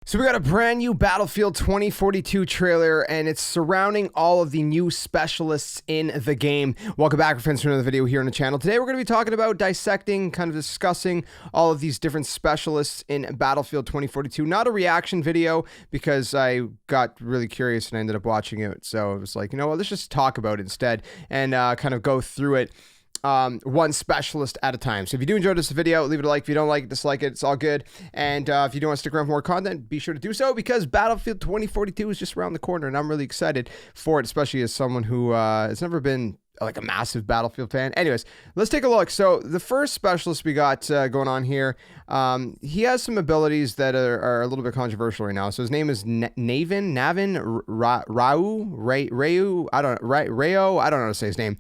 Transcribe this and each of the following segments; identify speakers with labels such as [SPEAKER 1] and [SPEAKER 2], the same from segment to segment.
[SPEAKER 1] So we got a brand new Battlefield 2042 trailer, and it's surrounding all of the new specialists in the game. Welcome back, friends, to another video here on the channel. Today we're going to be talking about dissecting, kind of discussing all of these different specialists in Battlefield 2042. Not a reaction video, because I got really curious and I ended up watching it. So it was like, you know what, let's just talk about it instead and kind of go through it. One specialist at a time. So if you do enjoy this video, leave it a like. If you don't like it, dislike it. It's all good. And if you do want to stick around for more content, be sure to do so, because Battlefield 2042 is just around the corner, and I'm really excited for it, especially as someone who has never been like a massive Battlefield fan. Anyways, let's take a look. So the first specialist we got going on here, he has some abilities that are a little bit controversial right now. So his name is Navin Raoul. I don't know how to say his name.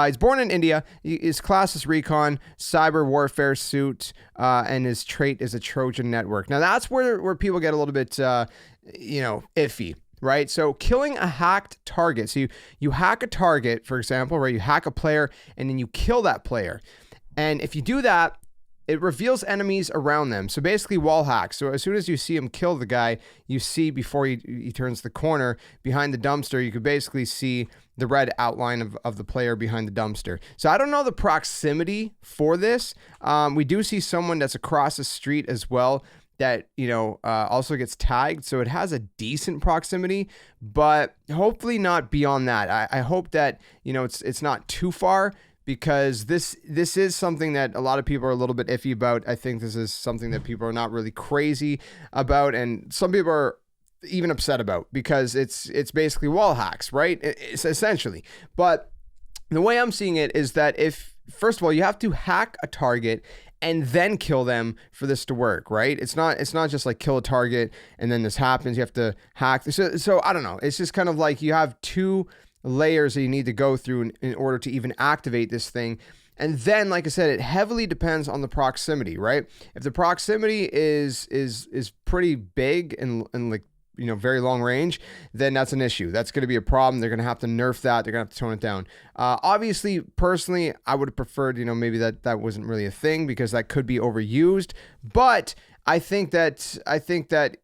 [SPEAKER 1] He's born in India. His class is Recon, Cyber Warfare Suit, and his trait is a Trojan Network. Now that's where people get a little bit, iffy. Right? So killing a hacked target. So you hack a target, for example, right? You hack a player and then you kill that player. And if you do that, it reveals enemies around them. So basically wall hack. So as soon as you see him kill the guy, you see before he turns the corner behind the dumpster, you could basically see the red outline of the player behind the dumpster. So I don't know the proximity for this. We do see someone that's across the street as well that, also gets tagged. So it has a decent proximity, but hopefully not beyond that. I hope that, it's not too far, because this is something that a lot of people are a little bit iffy about. I think this is something that people are not really crazy about, and some people are even upset about, because it's basically wall hacks, right? It's essentially. But the way I'm seeing it is that first of all, you have to hack a target and then kill them for this to work, right? It's not just like kill a target and then this happens. You have to hack. So I don't know. It's just kind of like you have two layers that you need to go through in order to even activate this thing. And then, like I said, it heavily depends on the proximity, right? If the proximity is pretty big and like, very long range, then that's an issue. That's going to be a problem. They're going to have to nerf that. They're going to have to tone it down. Obviously, personally, I would have preferred, maybe that wasn't really a thing, because that could be overused. But I think that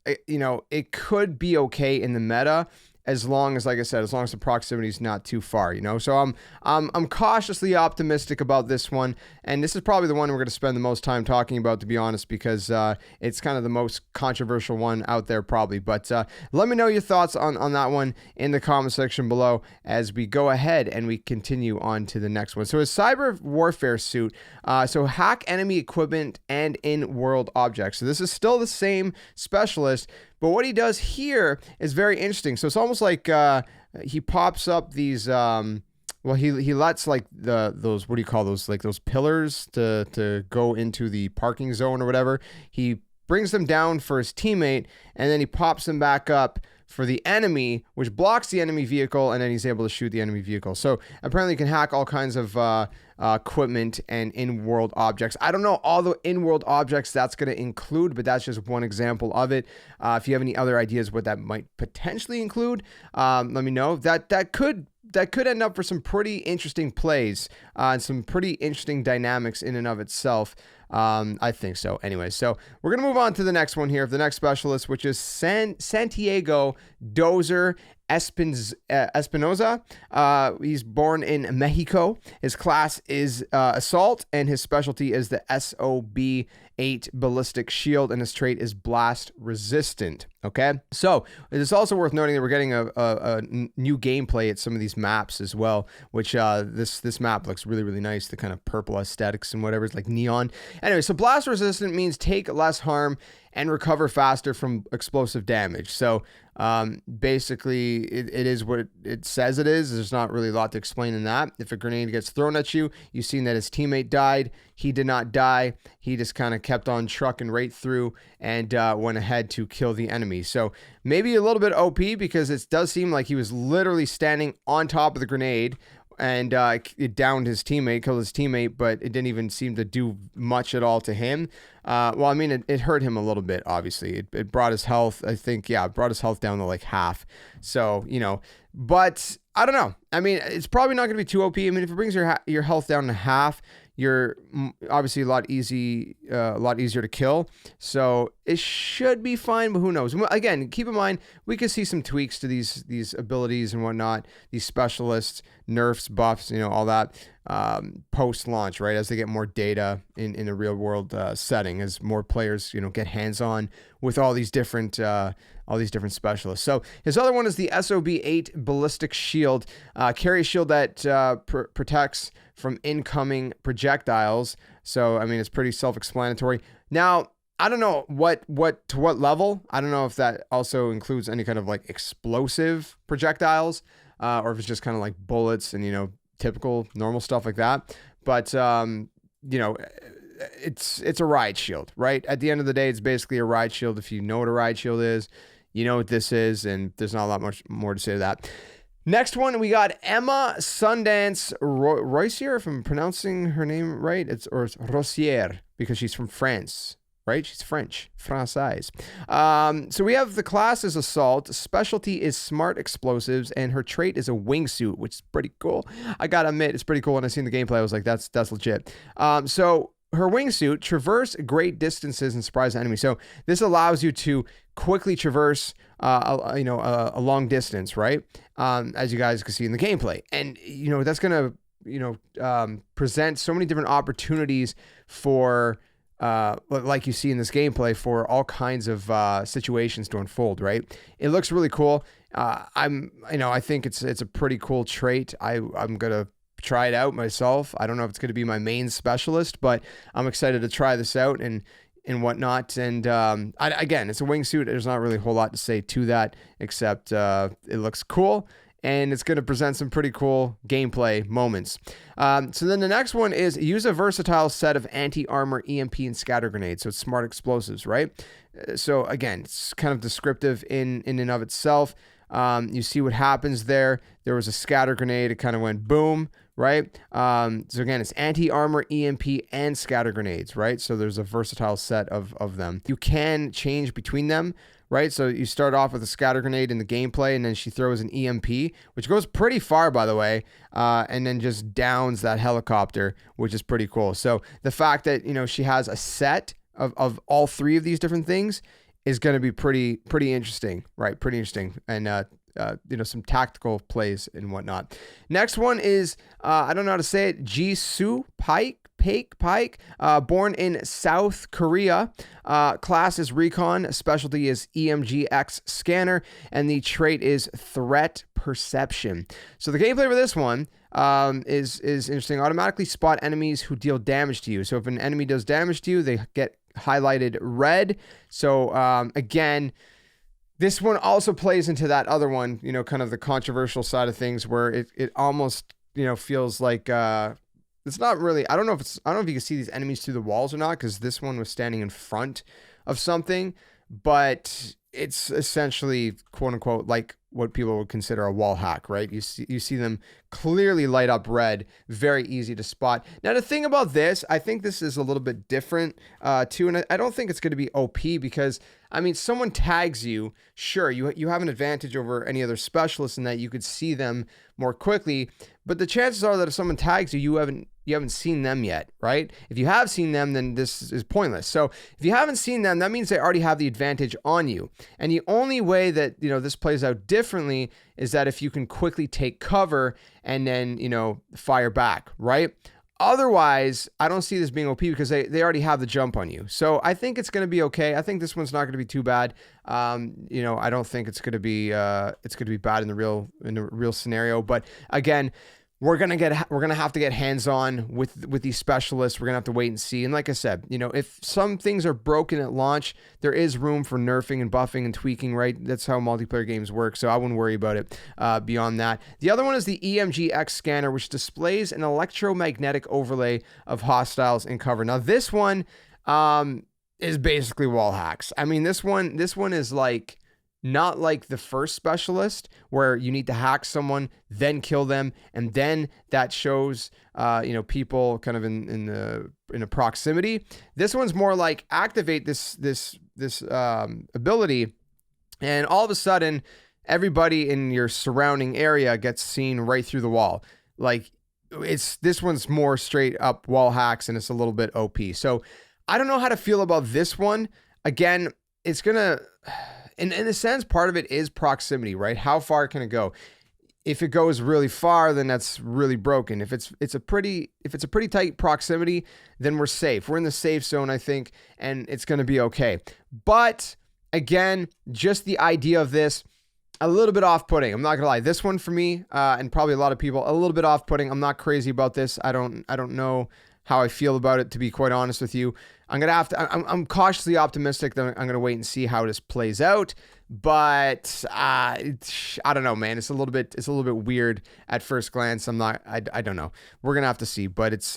[SPEAKER 1] it could be okay in the meta, as long as, like I said, as long as the proximity is not too far, So I'm cautiously optimistic about this one, and this is probably the one we're going to spend the most time talking about, to be honest, because it's kind of the most controversial one out there, probably. But let me know your thoughts on that one in the comment section below as we go ahead and we continue on to the next one. So his Cyber Warfare Suit, so hack enemy equipment and in-world objects. So this is still the same specialist, but what he does here is very interesting. So it's almost like he pops up these, he lets like those, what do you call those? Like those pillars to go into the parking zone or whatever. He brings them down for his teammate, and then he pops them back up for the enemy, which blocks the enemy vehicle, and then he's able to shoot the enemy vehicle. So apparently you can hack all kinds of equipment and in-world objects. I don't know all the in-world objects that's going to include, but that's just one example of it. If you have any other ideas what that might potentially include, let me know. That could end up for some pretty interesting plays and some pretty interesting dynamics in and of itself. I think so. Anyway, so we're going to move on to the next one here, the next specialist, which is Santiago Dozer Espinoza. He's born in Mexico. His class is Assault, and his specialty is the SOB-8 Ballistic Shield, and his trait is Blast Resistant. Okay, so it's also worth noting that we're getting a new gameplay at some of these maps as well, which this map looks really, really nice. The kind of purple aesthetics and whatever, it's like neon. Anyway, so Blast Resistant means take less harm and recover faster from explosive damage. So basically it is what it says it is. There's not really a lot to explain in that. If a grenade gets thrown at you, you've seen that his teammate died. He did not die. He just kind of kept on trucking right through and went ahead to kill the enemy. So maybe a little bit OP, because it does seem like he was literally standing on top of the grenade, and it downed his teammate, killed his teammate, but it didn't even seem to do much at all to him. Well, I mean, it hurt him a little bit, obviously. It brought his health, I think, it brought his health down to like half. So, but I don't know. I mean, it's probably not going to be too OP. I mean, if it brings your health down to half, you're obviously a lot easier to kill. So it should be fine, but who knows? Again, keep in mind, we could see some tweaks to these abilities and whatnot, these specialists, nerfs, buffs, all that post-launch, right? As they get more data in a real world setting, as more players, get hands-on with all these different specialists. So his other one is the SOB-8 ballistic shield, carry a shield that protects from incoming projectiles. So, I mean, it's pretty self-explanatory. Now, I don't know to what level. I don't know if that also includes any kind of like explosive projectiles, or if it's just kind of like bullets and, typical normal stuff like that. But, it's a riot shield, right? At the end of the day, it's basically a riot shield. If you know what a riot shield is, you know what this is, and there's not a lot much more to say to that. Next one, we got Emma Sundance Rosier, if I'm pronouncing her name right. It's Rosier, because she's from France, right? She's French, Française. So we have the class is Assault, specialty is Smart Explosives, and her trait is a wingsuit, which is pretty cool. I gotta admit, it's pretty cool. When I seen the gameplay, I was like, that's legit. So her wingsuit, traverse great distances and surprise enemies. So this allows you to quickly traverse, a long distance, right? As you guys can see in the gameplay. And, that's going to, present so many different opportunities for, like you see in this gameplay, for all kinds of situations to unfold, right? It looks really cool. I think it's a pretty cool trait. I'm going to try it out myself. I don't know if it's going to be my main specialist, but I'm excited to try this out and whatnot. And again, it's a wingsuit. There's not really a whole lot to say to that, except it looks cool, and it's going to present some pretty cool gameplay moments. So then the next one is use a versatile set of anti-armor, EMP, and scatter grenades. So it's smart explosives, right? So again, it's kind of descriptive in and of itself. You see what happens there. There was a scatter grenade. It kind of went boom, right? So again, it's anti-armor, EMP, and scatter grenades, right? So there's a versatile set of them. You can change between them, right? So you start off with a scatter grenade in the gameplay, and then she throws an EMP, which goes pretty far, by the way, and then just downs that helicopter, which is pretty cool. So the fact that, she has a set of all three of these different things is going to be pretty interesting, right? Pretty interesting. And, some tactical plays and whatnot. Next one is, I don't know how to say it, Ji-Soo Paik, born in South Korea. Class is Recon. Specialty is EMGX Scanner. And the trait is Threat Perception. So the gameplay for this one is interesting. Automatically spot enemies who deal damage to you. So if an enemy does damage to you, they get highlighted red. So again, this one also plays into that other one, kind of the controversial side of things, where it almost, feels like it's not really, I don't know if you can see these enemies through the walls or not, because this one was standing in front of something, but it's essentially, quote unquote, like what people would consider a wall hack, right? You see them clearly light up red, very easy to spot. Now, the thing about this, I think this is a little bit different too, and I don't think it's going to be OP, because, I mean, someone tags you, sure, you have an advantage over any other specialist in that you could see them more quickly, but the chances are that if someone tags you, you haven't seen them yet, right? If you have seen them, then this is pointless. So if you haven't seen them, that means they already have the advantage on you. And the only way that, this plays out differently is that if you can quickly take cover and then, fire back, right? Otherwise, I don't see this being OP, because they already have the jump on you. So I think it's going to be okay. I think this one's not going to be too bad. I don't think it's going to be bad in the real scenario. But again, we're gonna have to get hands-on with these specialists. We're gonna have to wait and see. And like I said, if some things are broken at launch, there is room for nerfing and buffing and tweaking, right? That's how multiplayer games work. So I wouldn't worry about it beyond that. The other one is the EMGX scanner, which displays an electromagnetic overlay of hostiles in cover. Now this one is basically wall hacks. I mean, this one is like, not like the first specialist, where you need to hack someone, then kill them, and then that shows, people kind of in a proximity. This one's more like activate this ability, and all of a sudden, everybody in your surrounding area gets seen right through the wall. Like, this one's more straight up wall hacks, and it's a little bit OP. So I don't know how to feel about this one. Again, it's gonna, in a sense, part of it is proximity, right? How far can it go? If it goes really far, then that's really broken. If it's a pretty tight proximity, then we're safe. We're in the safe zone, I think, and it's gonna be okay. But again, just the idea of this, a little bit off-putting. I'm not gonna lie. This one for me, and probably a lot of people, a little bit off-putting. I'm not crazy about this. I don't know how I feel about it, to be quite honest with you. I'm cautiously optimistic that I'm gonna wait and see how this plays out. But I don't know, man. It's a little bit weird at first glance. I don't know. We're gonna have to see. But it's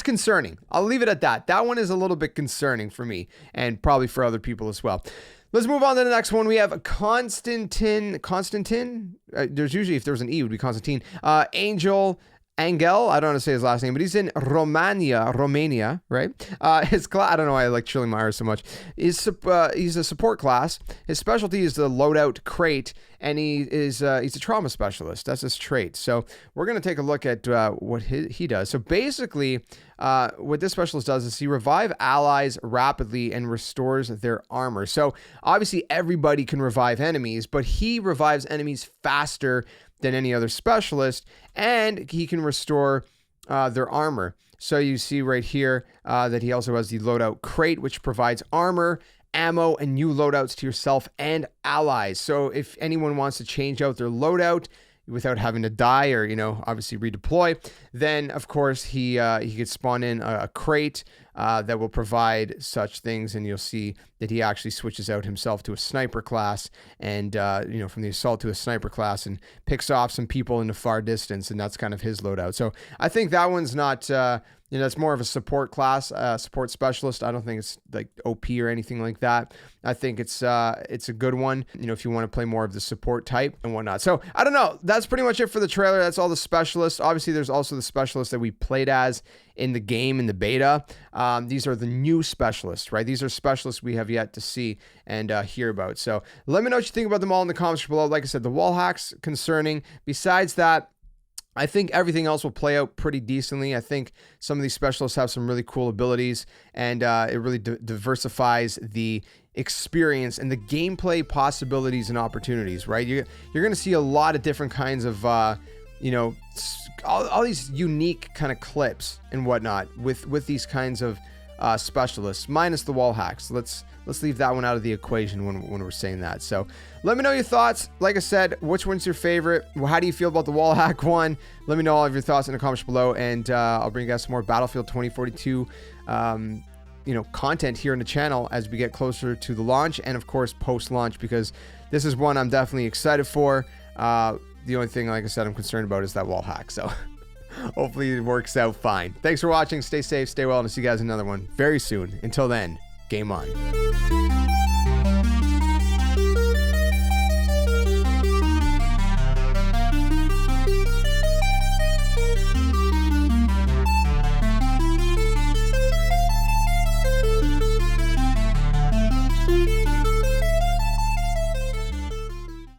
[SPEAKER 1] concerning. I'll leave it at that. That one is a little bit concerning for me, and probably for other people as well. Let's move on to the next one. We have Constantine. There's usually, if there was an E, it would be Constantine. Anghel, I don't know how to say his last name, but he's in Romania, right? His class, I don't know why I like chilling my R's so much. He's a support class. His specialty is the loadout crate, and he's a trauma specialist. That's his trait. So we're going to take a look at what he does. So basically, what this specialist does is he revives allies rapidly and restores their armor. So obviously everybody can revive enemies, but he revives enemies faster than any other specialist, and he can restore their armor. So you see right here that he also has the loadout crate, which provides armor, ammo, and new loadouts to yourself and allies. So if anyone wants to change out their loadout without having to die or, obviously redeploy, then of course he could spawn in a crate that will provide such things, and you'll see that he actually switches out himself to a sniper class, and from the assault to a sniper class, and picks off some people in the far distance, and that's kind of his loadout. So I think that one's not it's more of a support class, support specialist. I don't think it's like OP or anything like that. I think it's a good one, if you want to play more of the support type and whatnot. So I don't know. That's pretty much it for the trailer. That's all the specialists. Obviously, there's also the specialists that we played as in the game, in the beta. These are the new specialists, right? These are specialists we have yet to see and hear about. So let me know what you think about them all in the comments below. Like I said, the wall hacks concerning. Besides that, I think everything else will play out pretty decently. I think some of these specialists have some really cool abilities, and it really diversifies the experience and the gameplay possibilities and opportunities, right? You're going to see a lot of different kinds of, all these unique kind of clips and whatnot with these kinds of specialists, minus the wall hacks. Let's leave that one out of the equation when we're saying that. So let me know your thoughts. Like I said, which one's your favorite? How do you feel about the wall hack one? Let me know all of your thoughts in the comments below, and I'll bring you guys some more Battlefield 2042 content here on the channel as we get closer to the launch, and of course post-launch, because this is one I'm definitely excited for. The only thing, like I said, I'm concerned about is that wall hack. So hopefully it works out fine. Thanks for watching. Stay safe, stay well, and I'll see you guys in another one very soon. Until then, game on.